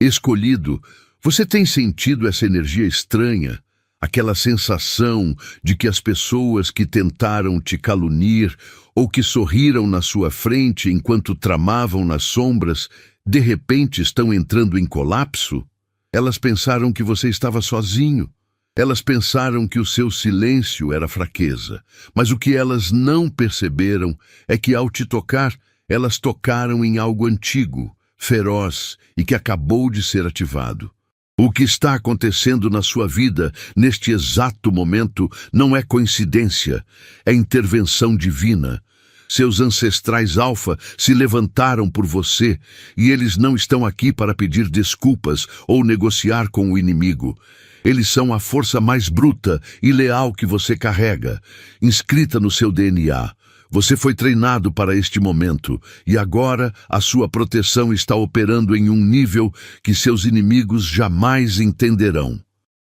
escolhido, você tem sentido essa energia estranha, aquela sensação de que as pessoas que tentaram te caluniar ou que sorriram na sua frente enquanto tramavam nas sombras, de repente estão entrando em colapso? Elas pensaram que você estava sozinho. Elas pensaram que o seu silêncio era fraqueza. Mas o que elas não perceberam é que, ao te tocar, elas tocaram em algo antigo, feroz e que acabou de ser ativado. O que está acontecendo na sua vida, neste exato momento, não é coincidência, é intervenção divina. Seus ancestrais alfa se levantaram por você e eles não estão aqui para pedir desculpas ou negociar com o inimigo. Eles são a força mais bruta e leal que você carrega, inscrita no seu DNA. Você foi treinado para este momento e agora a sua proteção está operando em um nível que seus inimigos jamais entenderão.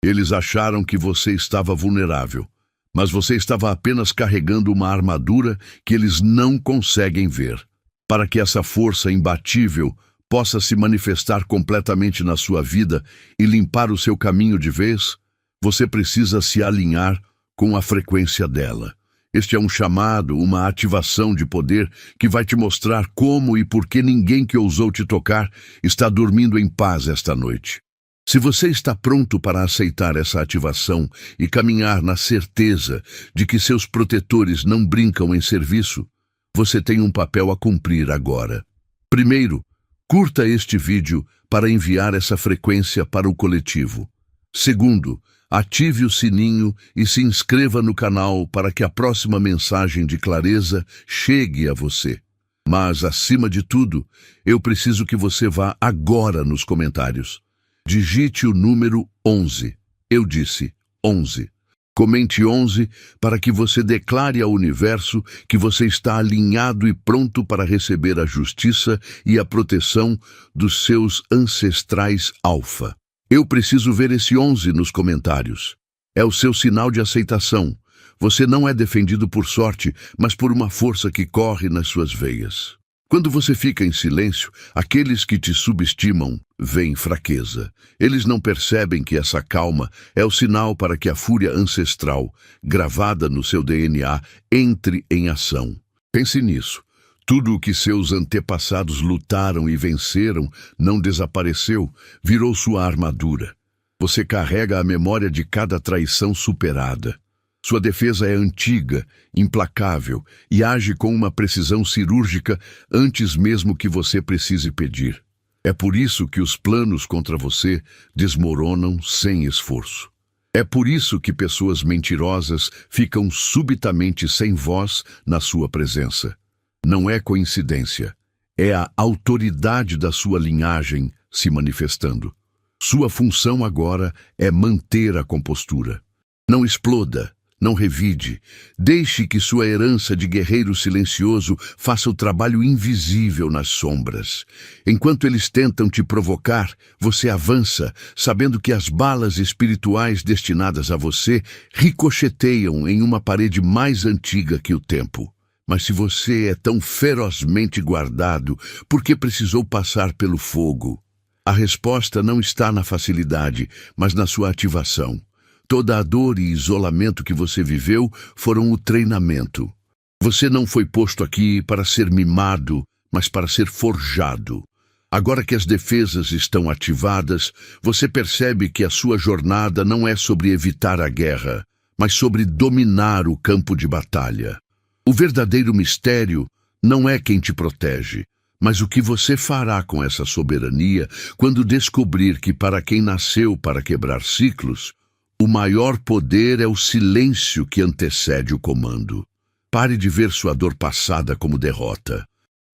Eles acharam que você estava vulnerável, mas você estava apenas carregando uma armadura que eles não conseguem ver. Para que essa força imbatível possa se manifestar completamente na sua vida e limpar o seu caminho de vez, você precisa se alinhar com a frequência dela. Este é um chamado, uma ativação de poder que vai te mostrar como e por que ninguém que ousou te tocar está dormindo em paz esta noite. Se você está pronto para aceitar essa ativação e caminhar na certeza de que seus protetores não brincam em serviço, você tem um papel a cumprir agora. Primeiro, curta este vídeo para enviar essa frequência para o coletivo. Segundo, ative o sininho e se inscreva no canal para que a próxima mensagem de clareza chegue a você. Mas, acima de tudo, eu preciso que você vá agora nos comentários. Digite o número 11. Eu disse 11. Comente 11 para que você declare ao universo que você está alinhado e pronto para receber a justiça e a proteção dos seus ancestrais alfa. Eu preciso ver esse 11 nos comentários. É o seu sinal de aceitação. Você não é defendido por sorte, mas por uma força que corre nas suas veias. Quando você fica em silêncio, aqueles que te subestimam veem fraqueza. Eles não percebem que essa calma é o sinal para que a fúria ancestral, gravada no seu DNA, entre em ação. Pense nisso. Tudo o que seus antepassados lutaram e venceram não desapareceu, virou sua armadura. Você carrega a memória de cada traição superada. Sua defesa é antiga, implacável e age com uma precisão cirúrgica antes mesmo que você precise pedir. É por isso que os planos contra você desmoronam sem esforço. É por isso que pessoas mentirosas ficam subitamente sem voz na sua presença. Não é coincidência, é a autoridade da sua linhagem se manifestando. Sua função agora é manter a compostura. Não exploda, não revide. Deixe que sua herança de guerreiro silencioso faça o trabalho invisível nas sombras. Enquanto eles tentam te provocar, você avança, sabendo que as balas espirituais destinadas a você ricocheteiam em uma parede mais antiga que o tempo. Mas se você é tão ferozmente guardado, por que precisou passar pelo fogo? A resposta não está na facilidade, mas na sua ativação. Toda a dor e isolamento que você viveu foram o treinamento. Você não foi posto aqui para ser mimado, mas para ser forjado. Agora que as defesas estão ativadas, você percebe que a sua jornada não é sobre evitar a guerra, mas sobre dominar o campo de batalha. O verdadeiro mistério não é quem te protege, mas o que você fará com essa soberania quando descobrir que para quem nasceu para quebrar ciclos, o maior poder é o silêncio que antecede o comando. Pare de ver sua dor passada como derrota.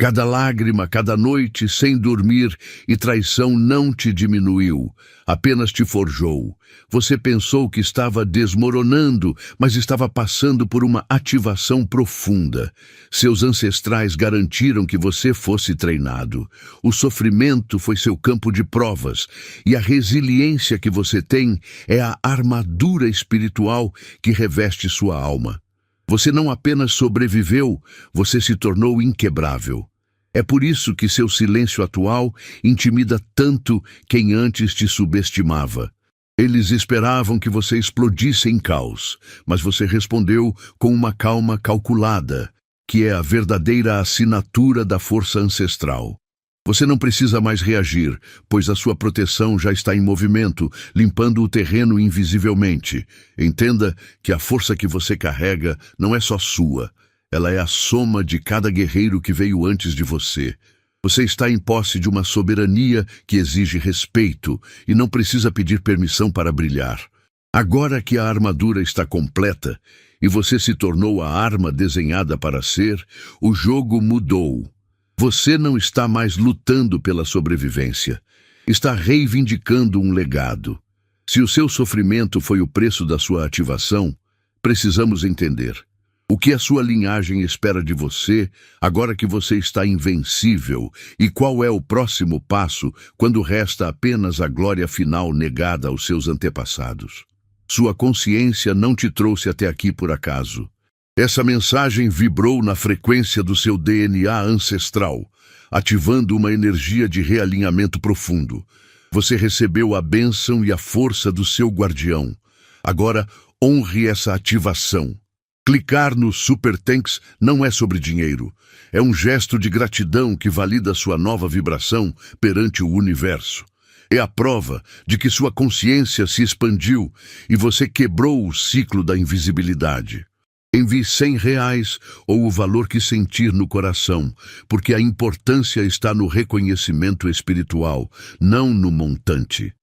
Cada lágrima, cada noite sem dormir e traição não te diminuiu, apenas te forjou. Você pensou que estava desmoronando, mas estava passando por uma ativação profunda. Seus ancestrais garantiram que você fosse treinado. O sofrimento foi seu campo de provas, e a resiliência que você tem é a armadura espiritual que reveste sua alma. Você não apenas sobreviveu, você se tornou inquebrável. É por isso que seu silêncio atual intimida tanto quem antes te subestimava. Eles esperavam que você explodisse em caos, mas você respondeu com uma calma calculada, que é a verdadeira assinatura da força ancestral. Você não precisa mais reagir, pois a sua proteção já está em movimento, limpando o terreno invisivelmente. Entenda que a força que você carrega não é só sua, ela é a soma de cada guerreiro que veio antes de você. Você está em posse de uma soberania que exige respeito e não precisa pedir permissão para brilhar. Agora que a armadura está completa e você se tornou a arma desenhada para ser, o jogo mudou. Você não está mais lutando pela sobrevivência. Está reivindicando um legado. Se o seu sofrimento foi o preço da sua ativação, precisamos entender. O que a sua linhagem espera de você, agora que você está invencível, e qual é o próximo passo quando resta apenas a glória final negada aos seus antepassados. Sua consciência não te trouxe até aqui por acaso. Essa mensagem vibrou na frequência do seu DNA ancestral, ativando uma energia de realinhamento profundo. Você recebeu a bênção e a força do seu guardião. Agora, honre essa ativação. Clicar no Super Thanks não é sobre dinheiro. É um gesto de gratidão que valida sua nova vibração perante o universo. É a prova de que sua consciência se expandiu e você quebrou o ciclo da invisibilidade. Envie R$100 ou o valor que sentir no coração, porque a importância está no reconhecimento espiritual, não no montante.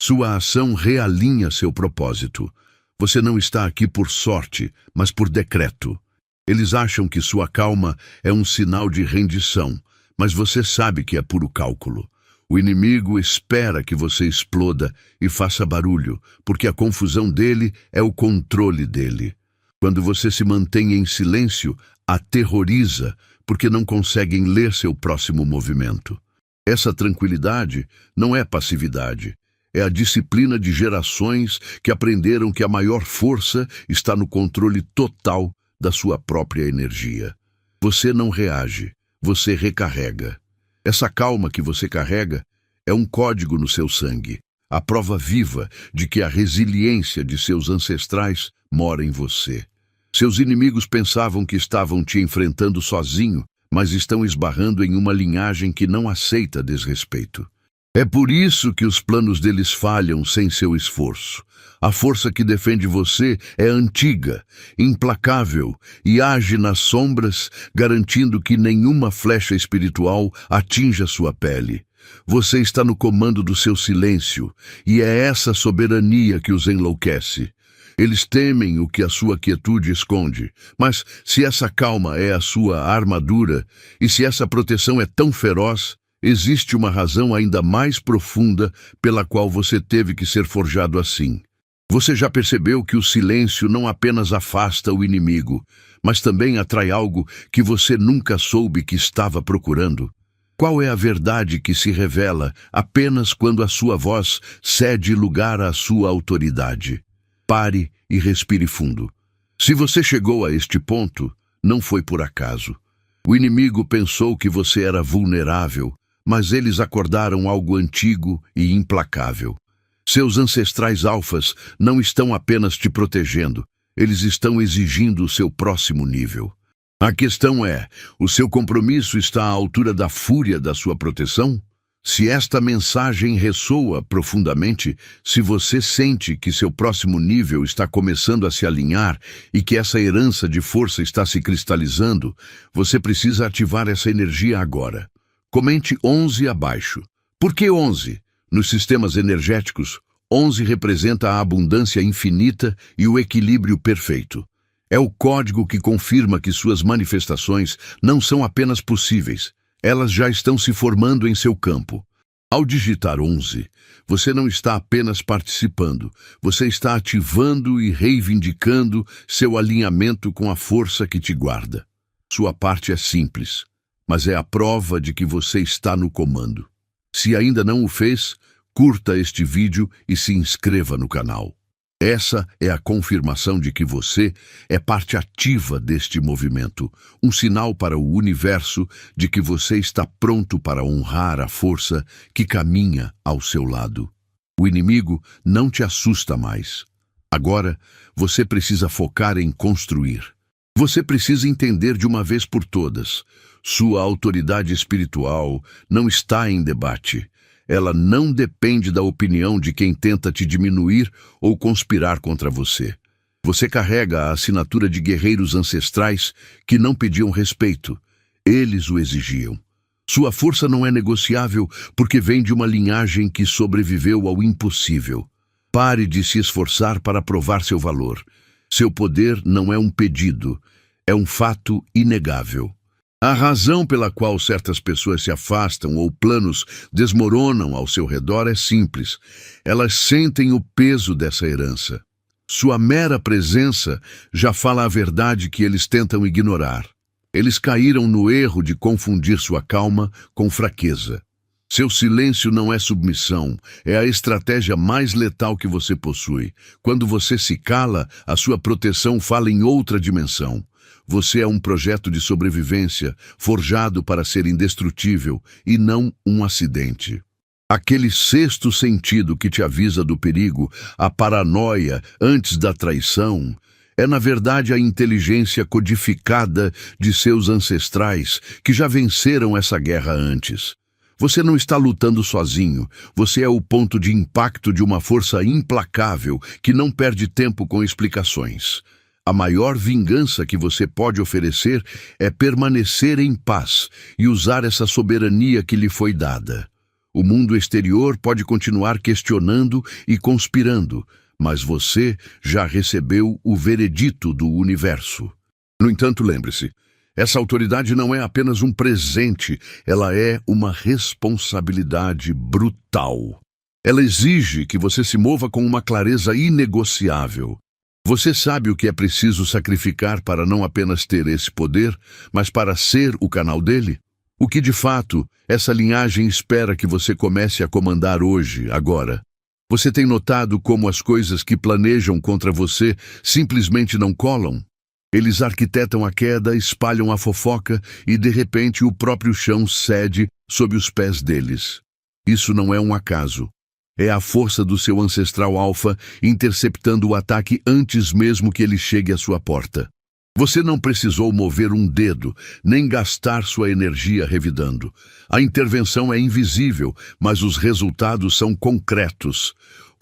Sua ação realinha seu propósito. Você não está aqui por sorte, mas por decreto. Eles acham que sua calma é um sinal de rendição, mas você sabe que é puro cálculo. O inimigo espera que você exploda e faça barulho, porque a confusão dele é o controle dele. Quando você se mantém em silêncio, aterroriza, porque não conseguem ler seu próximo movimento. Essa tranquilidade não é passividade. É a disciplina de gerações que aprenderam que a maior força está no controle total da sua própria energia. Você não reage, você recarrega. Essa calma que você carrega é um código no seu sangue, a prova viva de que a resiliência de seus ancestrais mora em você. Seus inimigos pensavam que estavam te enfrentando sozinho, mas estão esbarrando em uma linhagem que não aceita desrespeito. É por isso que os planos deles falham sem seu esforço. A força que defende você é antiga, implacável e age nas sombras, garantindo que nenhuma flecha espiritual atinja sua pele. Você está no comando do seu silêncio, e é essa soberania que os enlouquece. Eles temem o que a sua quietude esconde, mas se essa calma é a sua armadura, e se essa proteção é tão feroz, existe uma razão ainda mais profunda pela qual você teve que ser forjado assim. Você já percebeu que o silêncio não apenas afasta o inimigo, mas também atrai algo que você nunca soube que estava procurando? Qual é a verdade que se revela apenas quando a sua voz cede lugar à sua autoridade? Pare e respire fundo. Se você chegou a este ponto, não foi por acaso. O inimigo pensou que você era vulnerável, mas eles acordaram algo antigo e implacável. Seus ancestrais alfas não estão apenas te protegendo, eles estão exigindo o seu próximo nível. A questão é, o seu compromisso está à altura da fúria da sua proteção? Se esta mensagem ressoa profundamente, se você sente que seu próximo nível está começando a se alinhar e que essa herança de força está se cristalizando, você precisa ativar essa energia agora. Comente 11 abaixo. Por que 11? Nos sistemas energéticos, 11 representa a abundância infinita e o equilíbrio perfeito. É o código que confirma que suas manifestações não são apenas possíveis, elas já estão se formando em seu campo. Ao digitar 11, você não está apenas participando, você está ativando e reivindicando seu alinhamento com a força que te guarda. Sua parte é simples, mas é a prova de que você está no comando. Se ainda não o fez, curta este vídeo e se inscreva no canal. Essa é a confirmação de que você é parte ativa deste movimento, um sinal para o universo de que você está pronto para honrar a força que caminha ao seu lado. O inimigo não te assusta mais. Agora, você precisa focar em construir. Você precisa entender de uma vez por todas: sua autoridade espiritual não está em debate. Ela não depende da opinião de quem tenta te diminuir ou conspirar contra você. Você carrega a assinatura de guerreiros ancestrais que não pediam respeito. Eles o exigiam. Sua força não é negociável porque vem de uma linhagem que sobreviveu ao impossível. Pare de se esforçar para provar seu valor. Seu poder não é um pedido, é um fato inegável. A razão pela qual certas pessoas se afastam ou planos desmoronam ao seu redor é simples. Elas sentem o peso dessa herança. Sua mera presença já fala a verdade que eles tentam ignorar. Eles caíram no erro de confundir sua calma com fraqueza. Seu silêncio não é submissão, é a estratégia mais letal que você possui. Quando você se cala, a sua proteção fala em outra dimensão. Você é um projeto de sobrevivência, forjado para ser indestrutível e não um acidente. Aquele sexto sentido que te avisa do perigo, a paranoia antes da traição, é na verdade a inteligência codificada de seus ancestrais que já venceram essa guerra antes. Você não está lutando sozinho, você é o ponto de impacto de uma força implacável que não perde tempo com explicações. A maior vingança que você pode oferecer é permanecer em paz e usar essa soberania que lhe foi dada. O mundo exterior pode continuar questionando e conspirando, mas você já recebeu o veredito do universo. No entanto, lembre-se, essa autoridade não é apenas um presente, ela é uma responsabilidade brutal. Ela exige que você se mova com uma clareza inegociável. Você sabe o que é preciso sacrificar para não apenas ter esse poder, mas para ser o canal dele? O que de fato essa linhagem espera que você comece a comandar hoje, agora? Você tem notado como as coisas que planejam contra você simplesmente não colam? Eles arquitetam a queda, espalham a fofoca e de repente o próprio chão cede sob os pés deles. Isso não é um acaso. É a força do seu ancestral alfa interceptando o ataque antes mesmo que ele chegue à sua porta. Você não precisou mover um dedo, nem gastar sua energia revidando. A intervenção é invisível, mas os resultados são concretos.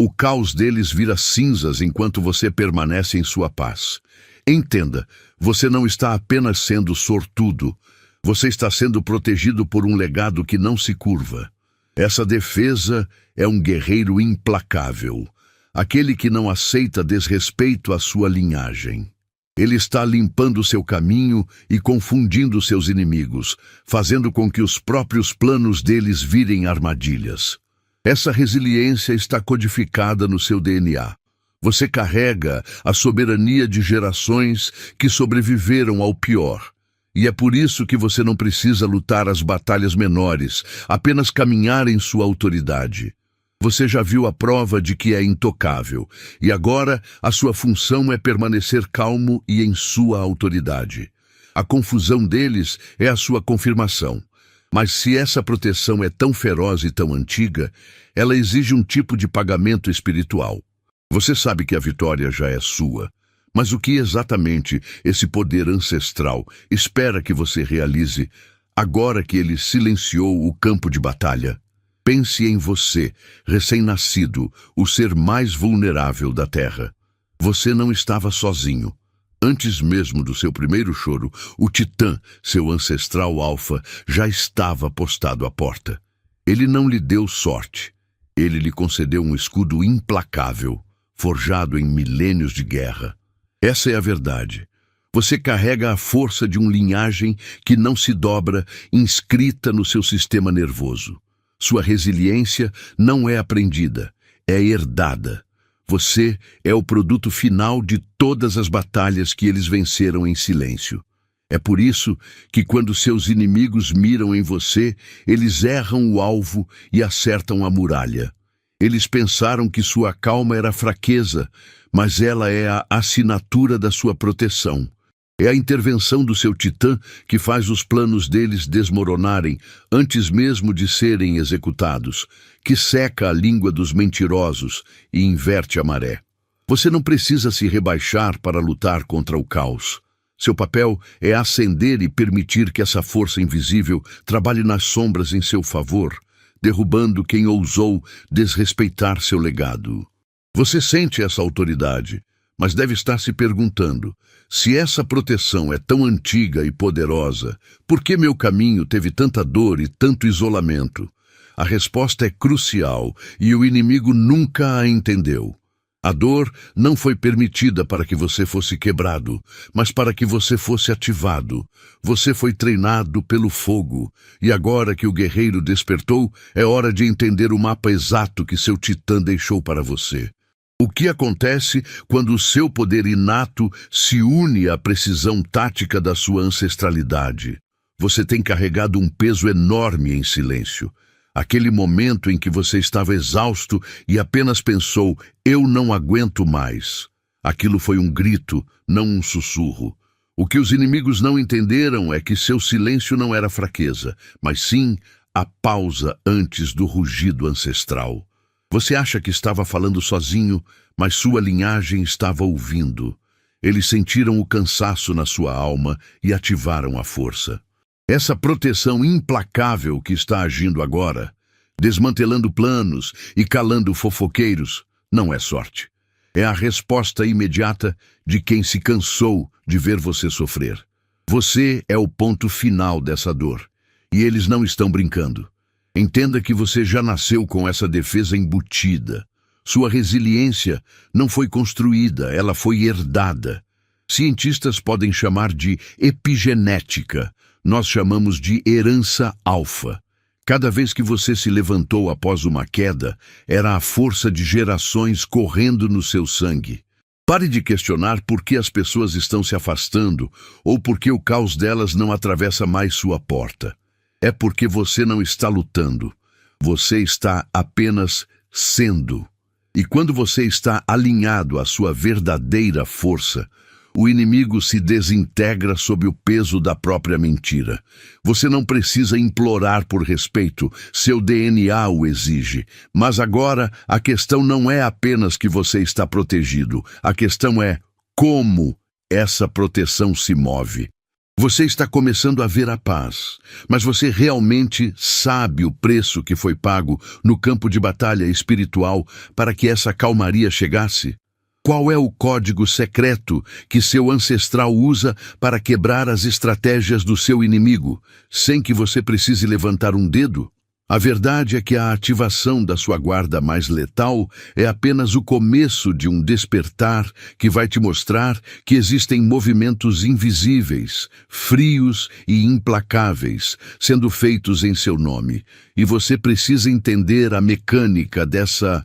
O caos deles vira cinzas enquanto você permanece em sua paz. Entenda, você não está apenas sendo sortudo. Você está sendo protegido por um legado que não se curva. Essa defesa é um guerreiro implacável, aquele que não aceita desrespeito à sua linhagem. Ele está limpando seu caminho e confundindo seus inimigos, fazendo com que os próprios planos deles virem armadilhas. Essa resiliência está codificada no seu DNA. Você carrega a soberania de gerações que sobreviveram ao pior. E é por isso que você não precisa lutar as batalhas menores, apenas caminhar em sua autoridade. Você já viu a prova de que é intocável, e agora a sua função é permanecer calmo e em sua autoridade. A confusão deles é a sua confirmação. Mas se essa proteção é tão feroz e tão antiga, ela exige um tipo de pagamento espiritual. Você sabe que a vitória já é sua. Mas o que exatamente esse poder ancestral espera que você realize agora que ele silenciou o campo de batalha? Pense em você, recém-nascido, o ser mais vulnerável da Terra. Você não estava sozinho. Antes mesmo do seu primeiro choro, o Titã, seu ancestral alfa, já estava postado à porta. Ele não lhe deu sorte. Ele lhe concedeu um escudo implacável, forjado em milênios de guerra. Essa é a verdade. Você carrega a força de uma linhagem que não se dobra, inscrita no seu sistema nervoso. Sua resiliência não é aprendida, é herdada. Você é o produto final de todas as batalhas que eles venceram em silêncio. É por isso que quando seus inimigos miram em você, eles erram o alvo e acertam a muralha. Eles pensaram que sua calma era fraqueza, mas ela é a assinatura da sua proteção. É a intervenção do seu titã que faz os planos deles desmoronarem antes mesmo de serem executados, que seca a língua dos mentirosos e inverte a maré. Você não precisa se rebaixar para lutar contra o caos. Seu papel é ascender e permitir que essa força invisível trabalhe nas sombras em seu favor, derrubando quem ousou desrespeitar seu legado. Você sente essa autoridade, mas deve estar se perguntando: se essa proteção é tão antiga e poderosa, por que meu caminho teve tanta dor e tanto isolamento? A resposta é crucial e o inimigo nunca a entendeu. A dor não foi permitida para que você fosse quebrado, mas para que você fosse ativado. Você foi treinado pelo fogo, e agora que o guerreiro despertou, é hora de entender o mapa exato que seu titã deixou para você. O que acontece quando o seu poder inato se une à precisão tática da sua ancestralidade? Você tem carregado um peso enorme em silêncio. Aquele momento em que você estava exausto e apenas pensou: eu não aguento mais. Aquilo foi um grito, não um sussurro. O que os inimigos não entenderam é que seu silêncio não era fraqueza, mas sim a pausa antes do rugido ancestral. Você acha que estava falando sozinho, mas sua linhagem estava ouvindo. Eles sentiram o cansaço na sua alma e ativaram a força. Essa proteção implacável que está agindo agora, desmantelando planos e calando fofoqueiros, não é sorte. É a resposta imediata de quem se cansou de ver você sofrer. Você é o ponto final dessa dor, e eles não estão brincando. Entenda que você já nasceu com essa defesa embutida. Sua resiliência não foi construída, ela foi herdada. Cientistas podem chamar de epigenética. Nós chamamos de herança alfa. Cada vez que você se levantou após uma queda, era a força de gerações correndo no seu sangue. Pare de questionar por que as pessoas estão se afastando ou por que o caos delas não atravessa mais sua porta. É porque você não está lutando. Você está apenas sendo. E quando você está alinhado à sua verdadeira força, o inimigo se desintegra sob o peso da própria mentira. Você não precisa implorar por respeito, seu DNA o exige. Mas agora, a questão não é apenas que você está protegido. A questão é como essa proteção se move. Você está começando a ver a paz, mas você realmente sabe o preço que foi pago no campo de batalha espiritual para que essa calmaria chegasse? Qual é o código secreto que seu ancestral usa para quebrar as estratégias do seu inimigo, sem que você precise levantar um dedo? A verdade é que a ativação da sua guarda mais letal é apenas o começo de um despertar que vai te mostrar que existem movimentos invisíveis, frios e implacáveis, sendo feitos em seu nome. E você precisa entender a mecânica dessa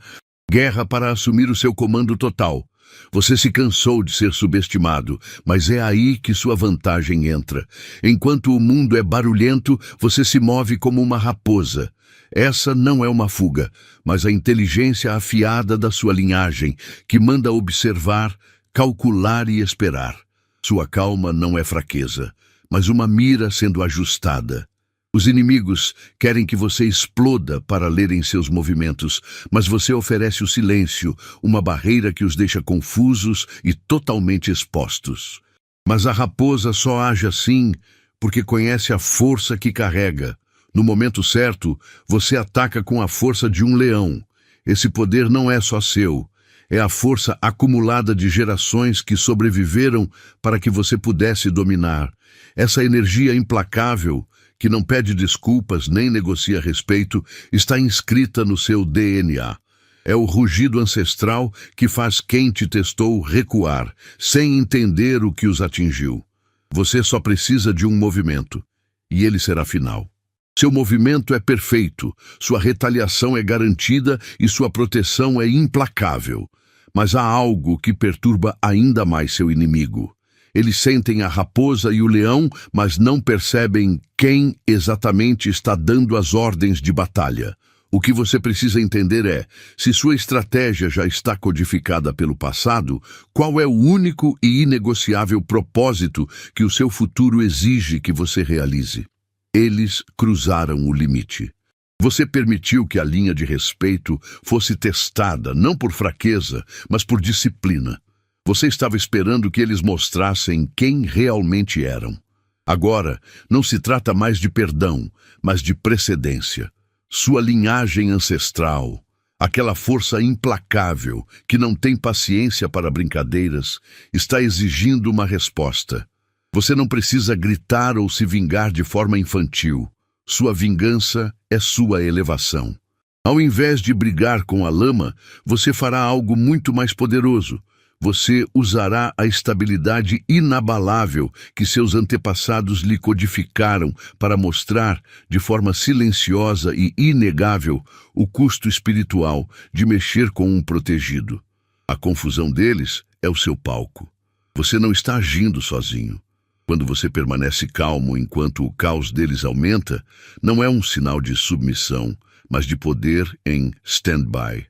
guerra para assumir o seu comando total. Você se cansou de ser subestimado, mas é aí que sua vantagem entra. Enquanto o mundo é barulhento, você se move como uma raposa. Essa não é uma fuga, mas a inteligência afiada da sua linhagem, que manda observar, calcular e esperar. Sua calma não é fraqueza, mas uma mira sendo ajustada. Os inimigos querem que você exploda para lerem seus movimentos, mas você oferece o silêncio, uma barreira que os deixa confusos e totalmente expostos. Mas a raposa só age assim porque conhece a força que carrega. No momento certo, você ataca com a força de um leão. Esse poder não é só seu, é a força acumulada de gerações que sobreviveram para que você pudesse dominar. Essa energia implacável, que não pede desculpas nem negocia respeito, está inscrita no seu DNA. É o rugido ancestral que faz quem te testou recuar, sem entender o que os atingiu. Você só precisa de um movimento, e ele será final. Seu movimento é perfeito, sua retaliação é garantida e sua proteção é implacável. Mas há algo que perturba ainda mais seu inimigo. Eles sentem a raposa e o leão, mas não percebem quem exatamente está dando as ordens de batalha. O que você precisa entender é, se sua estratégia já está codificada pelo passado, qual é o único e inegociável propósito que o seu futuro exige que você realize? Eles cruzaram o limite. Você permitiu que a linha de respeito fosse testada, não por fraqueza, mas por disciplina. Você estava esperando que eles mostrassem quem realmente eram. Agora, não se trata mais de perdão, mas de precedência. Sua linhagem ancestral, aquela força implacável que não tem paciência para brincadeiras, está exigindo uma resposta. Você não precisa gritar ou se vingar de forma infantil. Sua vingança é sua elevação. Ao invés de brigar com a lama, você fará algo muito mais poderoso. Você usará a estabilidade inabalável que seus antepassados lhe codificaram para mostrar, de forma silenciosa e inegável, o custo espiritual de mexer com um protegido. A confusão deles é o seu palco. Você não está agindo sozinho. Quando você permanece calmo enquanto o caos deles aumenta, não é um sinal de submissão, mas de poder em stand-by.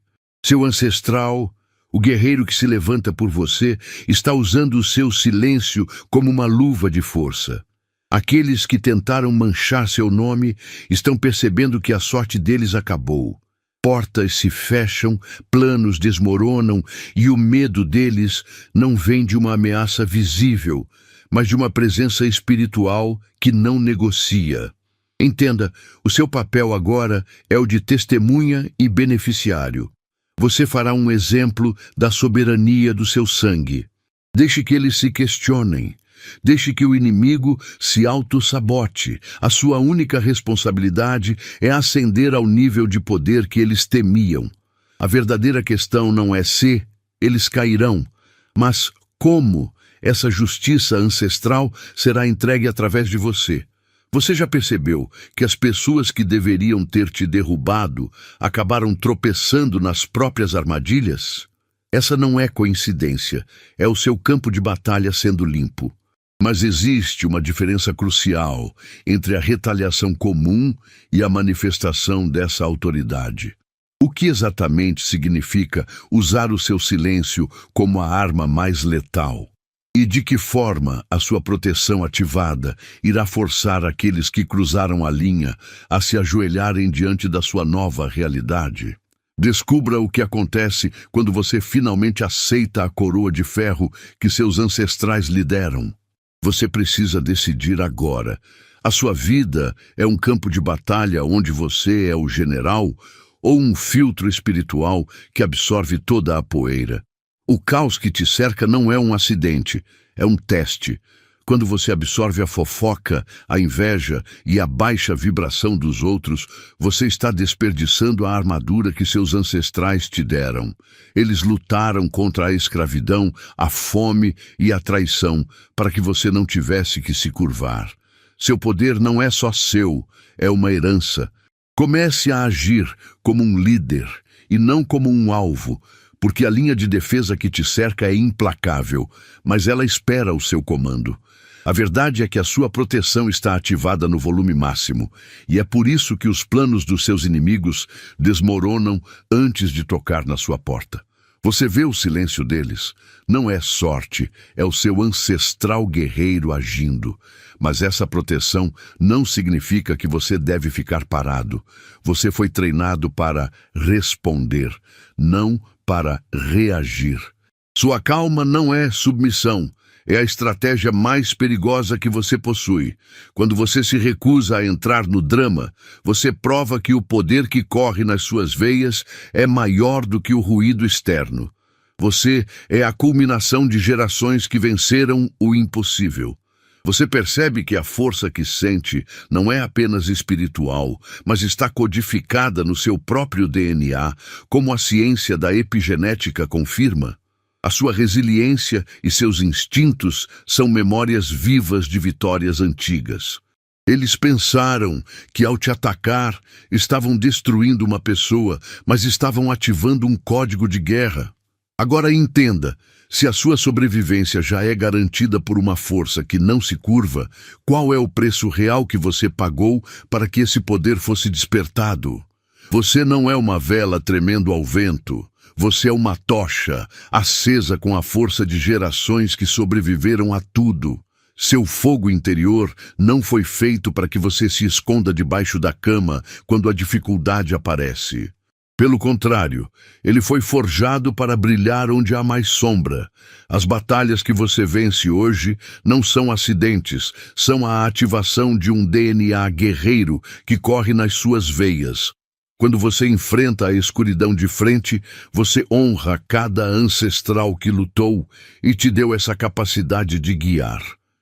Seu ancestral, o guerreiro que se levanta por você, está usando o seu silêncio como uma luva de força. Aqueles que tentaram manchar seu nome estão percebendo que a sorte deles acabou. Portas se fecham, planos desmoronam e o medo deles não vem de uma ameaça visível, mas de uma presença espiritual que não negocia. Entenda, o seu papel agora é o de testemunha e beneficiário. Você fará um exemplo da soberania do seu sangue. Deixe que eles se questionem. Deixe que o inimigo se auto-sabote. A sua única responsabilidade é ascender ao nível de poder que eles temiam. A verdadeira questão não é se eles cairão, mas como essa justiça ancestral será entregue através de você. Você já percebeu que as pessoas que deveriam ter te derrubado acabaram tropeçando nas próprias armadilhas? Essa não é coincidência, é o seu campo de batalha sendo limpo. Mas existe uma diferença crucial entre a retaliação comum e a manifestação dessa autoridade. O que exatamente significa usar o seu silêncio como a arma mais letal? E de que forma a sua proteção ativada irá forçar aqueles que cruzaram a linha a se ajoelharem diante da sua nova realidade? Descubra o que acontece quando você finalmente aceita a coroa de ferro que seus ancestrais lhe deram. Você precisa decidir agora. A sua vida é um campo de batalha onde você é o general ou um filtro espiritual que absorve toda a poeira? O caos que te cerca não é um acidente, é um teste. Quando você absorve a fofoca, a inveja e a baixa vibração dos outros, você está desperdiçando a armadura que seus ancestrais te deram. Eles lutaram contra a escravidão, a fome e a traição para que você não tivesse que se curvar. Seu poder não é só seu, é uma herança. Comece a agir como um líder e não como um alvo, porque a linha de defesa que te cerca é implacável, mas ela espera o seu comando. A verdade é que a sua proteção está ativada no volume máximo, e é por isso que os planos dos seus inimigos desmoronam antes de tocar na sua porta. Você vê o silêncio deles? Não é sorte, é o seu ancestral guerreiro agindo. Mas essa proteção não significa que você deve ficar parado. Você foi treinado para responder, não para reagir. Sua calma não é submissão, é a estratégia mais perigosa que você possui. Quando você se recusa a entrar no drama, você prova que o poder que corre nas suas veias é maior do que o ruído externo. Você é a culminação de gerações que venceram o impossível. Você percebe que a força que sente não é apenas espiritual, mas está codificada no seu próprio DNA, como a ciência da epigenética confirma? A sua resiliência e seus instintos são memórias vivas de vitórias antigas. Eles pensaram que, ao te atacar, estavam destruindo uma pessoa, mas estavam ativando um código de guerra. Agora entenda, se a sua sobrevivência já é garantida por uma força que não se curva, qual é o preço real que você pagou para que esse poder fosse despertado? Você não é uma vela tremendo ao vento. Você é uma tocha, acesa com a força de gerações que sobreviveram a tudo. Seu fogo interior não foi feito para que você se esconda debaixo da cama quando a dificuldade aparece. Pelo contrário, ele foi forjado para brilhar onde há mais sombra. As batalhas que você vence hoje não são acidentes, são a ativação de um DNA guerreiro que corre nas suas veias. Quando você enfrenta a escuridão de frente, você honra cada ancestral que lutou e te deu essa capacidade de guiar.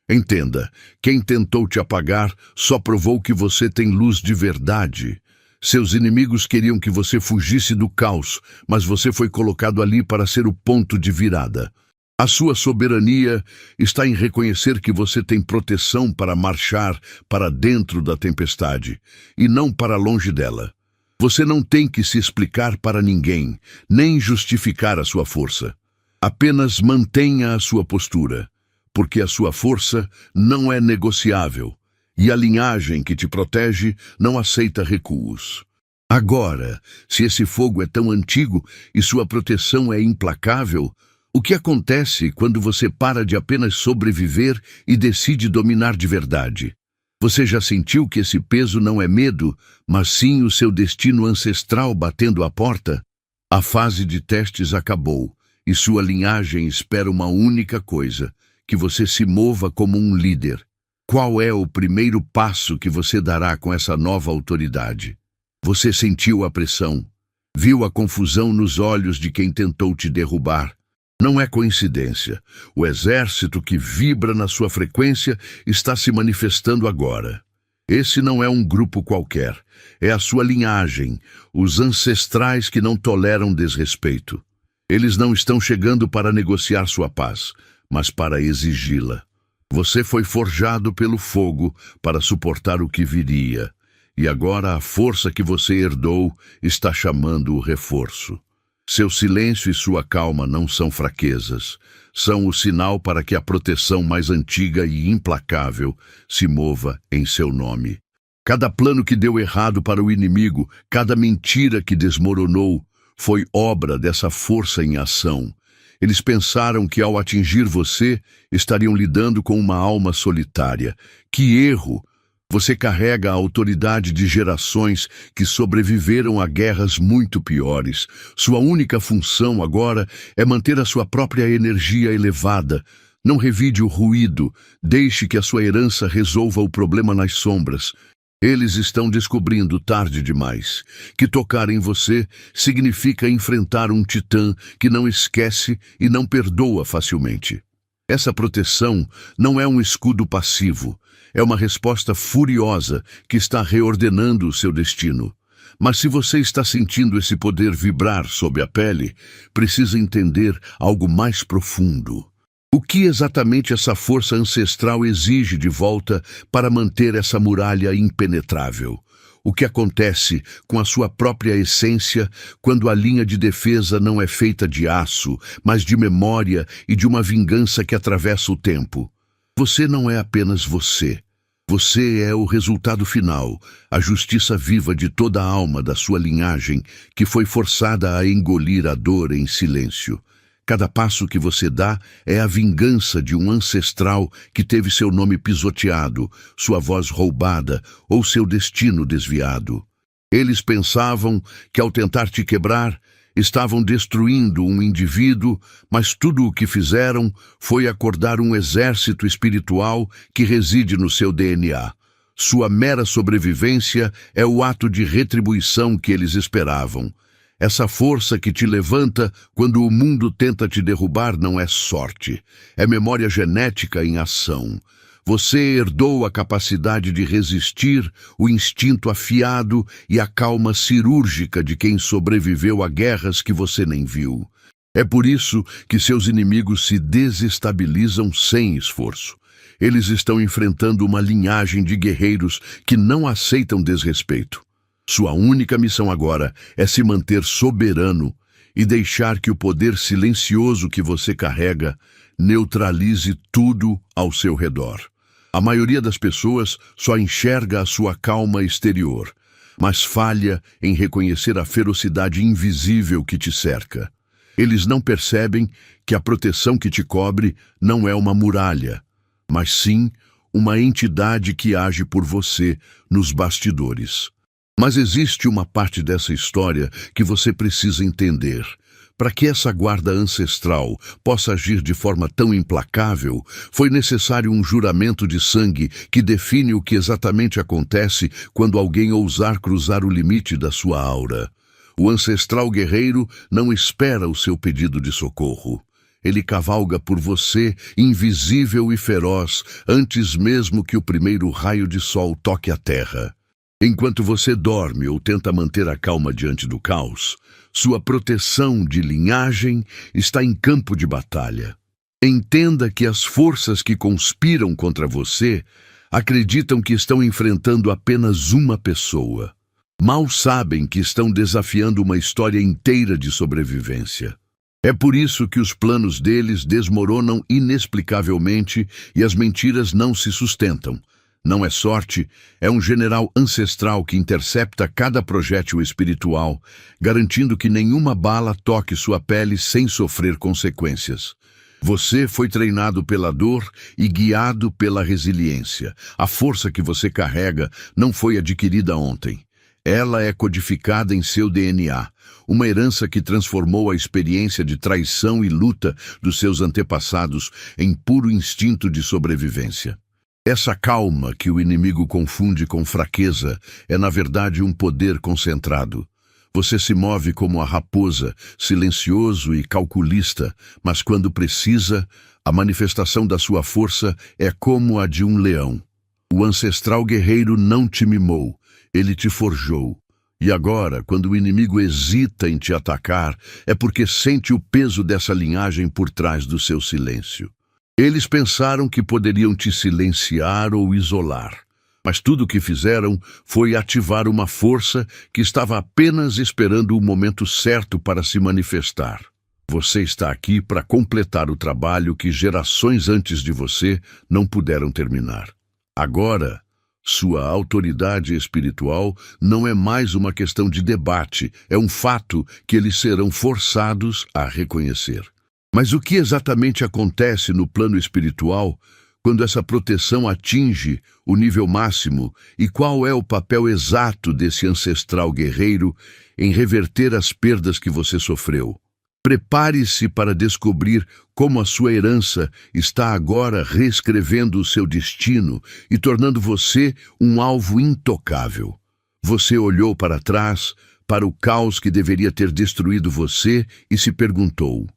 Entenda, quem tentou te apagar só provou que você tem luz de verdade. Seus inimigos queriam que você fugisse do caos, mas você foi colocado ali para ser o ponto de virada. A sua soberania está em reconhecer que você tem proteção para marchar para dentro da tempestade e não para longe dela. Você não tem que se explicar para ninguém, nem justificar a sua força. Apenas mantenha a sua postura, porque a sua força não é negociável e a linhagem que te protege não aceita recuos. Agora, se esse fogo é tão antigo e sua proteção é implacável, o que acontece quando você para de apenas sobreviver e decide dominar de verdade? Você já sentiu que esse peso não é medo, mas sim o seu destino ancestral batendo à porta? A fase de testes acabou e sua linhagem espera uma única coisa, que você se mova como um líder. Qual é o primeiro passo que você dará com essa nova autoridade? Você sentiu a pressão, viu a confusão nos olhos de quem tentou te derrubar. Não é coincidência. O exército que vibra na sua frequência está se manifestando agora. Esse não é um grupo qualquer. É a sua linhagem, os ancestrais que não toleram desrespeito. Eles não estão chegando para negociar sua paz, mas para exigi-la. Você foi forjado pelo fogo para suportar o que viria. E agora a força que você herdou está chamando o reforço. Seu silêncio e sua calma não são fraquezas, são o sinal para que a proteção mais antiga e implacável se mova em seu nome. Cada plano que deu errado para o inimigo, cada mentira que desmoronou, foi obra dessa força em ação. Eles pensaram que ao atingir você, estariam lidando com uma alma solitária. Que erro! Você carrega a autoridade de gerações que sobreviveram a guerras muito piores. Sua única função agora é manter a sua própria energia elevada. Não revide o ruído, deixe que a sua herança resolva o problema nas sombras. Eles estão descobrindo tarde demais que tocar em você significa enfrentar um titã que não esquece e não perdoa facilmente. Essa proteção não é um escudo passivo, é uma resposta furiosa que está reordenando o seu destino. Mas se você está sentindo esse poder vibrar sob a pele, precisa entender algo mais profundo. O que exatamente essa força ancestral exige de volta para manter essa muralha impenetrável? O que acontece com a sua própria essência quando a linha de defesa não é feita de aço, mas de memória e de uma vingança que atravessa o tempo? Você não é apenas você. Você é o resultado final, a justiça viva de toda a alma da sua linhagem que foi forçada a engolir a dor em silêncio. Cada passo que você dá é a vingança de um ancestral que teve seu nome pisoteado, sua voz roubada ou seu destino desviado. Eles pensavam que ao tentar te quebrar, estavam destruindo um indivíduo, mas tudo o que fizeram foi acordar um exército espiritual que reside no seu DNA. Sua mera sobrevivência é o ato de retribuição que eles esperavam. Essa força que te levanta quando o mundo tenta te derrubar não é sorte, é memória genética em ação. Você herdou a capacidade de resistir, o instinto afiado e a calma cirúrgica de quem sobreviveu a guerras que você nem viu. É por isso que seus inimigos se desestabilizam sem esforço. Eles estão enfrentando uma linhagem de guerreiros que não aceitam desrespeito. Sua única missão agora é se manter soberano e deixar que o poder silencioso que você carrega neutralize tudo ao seu redor. A maioria das pessoas só enxerga a sua calma exterior, mas falha em reconhecer a ferocidade invisível que te cerca. Eles não percebem que a proteção que te cobre não é uma muralha, mas sim uma entidade que age por você nos bastidores. Mas existe uma parte dessa história que você precisa entender. Para que essa guarda ancestral possa agir de forma tão implacável, foi necessário um juramento de sangue que define o que exatamente acontece quando alguém ousar cruzar o limite da sua aura. O ancestral guerreiro não espera o seu pedido de socorro. Ele cavalga por você, invisível e feroz, antes mesmo que o primeiro raio de sol toque a terra. Enquanto você dorme ou tenta manter a calma diante do caos, sua proteção de linhagem está em campo de batalha. Entenda que as forças que conspiram contra você acreditam que estão enfrentando apenas uma pessoa. Mal sabem que estão desafiando uma história inteira de sobrevivência. É por isso que os planos deles desmoronam inexplicavelmente e as mentiras não se sustentam. Não é sorte, é um general ancestral que intercepta cada projétil espiritual, garantindo que nenhuma bala toque sua pele sem sofrer consequências. Você foi treinado pela dor e guiado pela resiliência. A força que você carrega não foi adquirida ontem. Ela é codificada em seu DNA, uma herança que transformou a experiência de traição e luta dos seus antepassados em puro instinto de sobrevivência. Essa calma que o inimigo confunde com fraqueza é, na verdade, um poder concentrado. Você se move como a raposa, silencioso e calculista, mas quando precisa, a manifestação da sua força é como a de um leão. O ancestral guerreiro não te mimou, ele te forjou. E agora, quando o inimigo hesita em te atacar, é porque sente o peso dessa linhagem por trás do seu silêncio. Eles pensaram que poderiam te silenciar ou isolar, mas tudo o que fizeram foi ativar uma força que estava apenas esperando o momento certo para se manifestar. Você está aqui para completar o trabalho que gerações antes de você não puderam terminar. Agora, sua autoridade espiritual não é mais uma questão de debate, é um fato que eles serão forçados a reconhecer. Mas o que exatamente acontece no plano espiritual quando essa proteção atinge o nível máximo e qual é o papel exato desse ancestral guerreiro em reverter as perdas que você sofreu? Prepare-se para descobrir como a sua herança está agora reescrevendo o seu destino e tornando você um alvo intocável. Você olhou para trás, para o caos que deveria ter destruído você e se perguntou: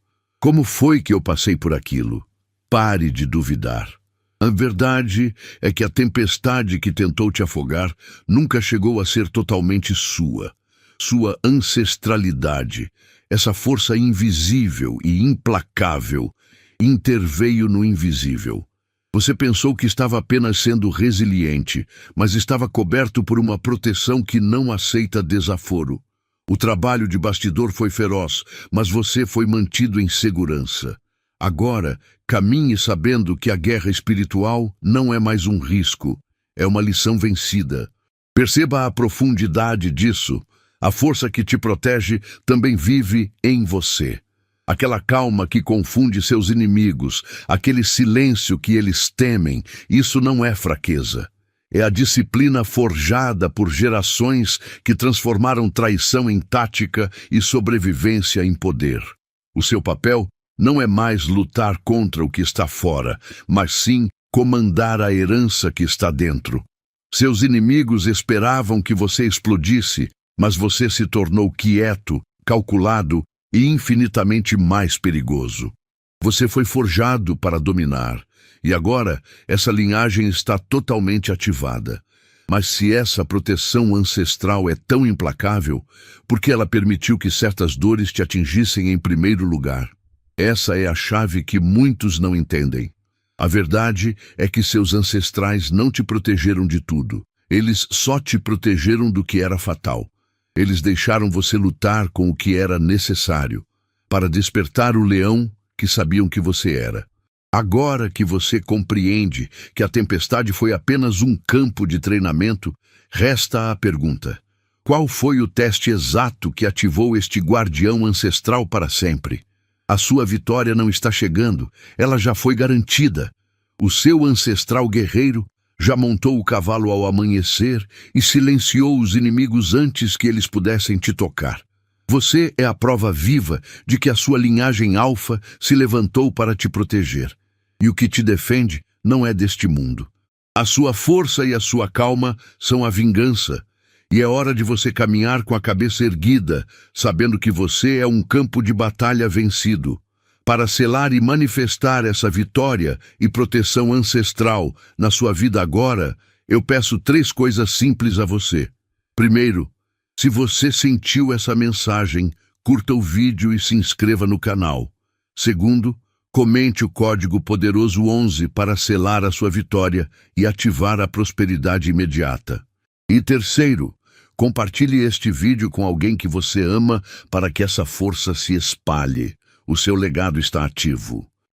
como foi que eu passei por aquilo? Pare de duvidar. A verdade é que a tempestade que tentou te afogar nunca chegou a ser totalmente sua. Sua ancestralidade, essa força invisível e implacável, interveio no invisível. Você pensou que estava apenas sendo resiliente, mas estava coberto por uma proteção que não aceita desaforo. O trabalho de bastidor foi feroz, mas você foi mantido em segurança. Agora, caminhe sabendo que a guerra espiritual não é mais um risco, é uma lição vencida. Perceba a profundidade disso. A força que te protege também vive em você. Aquela calma que confunde seus inimigos, aquele silêncio que eles temem, isso não é fraqueza. É a disciplina forjada por gerações que transformaram traição em tática e sobrevivência em poder. O seu papel não é mais lutar contra o que está fora, mas sim comandar a herança que está dentro. Seus inimigos esperavam que você explodisse, mas você se tornou quieto, calculado e infinitamente mais perigoso. Você foi forjado para dominar. E agora, essa linhagem está totalmente ativada. Mas se essa proteção ancestral é tão implacável, por que ela permitiu que certas dores te atingissem em primeiro lugar? Essa é a chave que muitos não entendem. A verdade é que seus ancestrais não te protegeram de tudo. Eles só te protegeram do que era fatal. Eles deixaram você lutar com o que era necessário, para despertar o leão que sabiam que você era. Agora que você compreende que a tempestade foi apenas um campo de treinamento, resta a pergunta: Qual foi o teste exato que ativou este guardião ancestral para sempre? A sua vitória não está chegando, ela já foi garantida. O seu ancestral guerreiro já montou o cavalo ao amanhecer e silenciou os inimigos antes que eles pudessem te tocar. Você é a prova viva de que a sua linhagem alfa se levantou para te proteger. E o que te defende não é deste mundo. A sua força e a sua calma são a vingança. E é hora de você caminhar com a cabeça erguida, sabendo que você é um campo de batalha vencido. Para selar e manifestar essa vitória e proteção ancestral na sua vida agora, eu peço 3 coisas simples a você. Primeiro, se você sentiu essa mensagem, curta o vídeo e se inscreva no canal. Segundo, comente o código poderoso 11 para selar a sua vitória e ativar a prosperidade imediata. E terceiro, compartilhe este vídeo com alguém que você ama para que essa força se espalhe. O seu legado está ativo.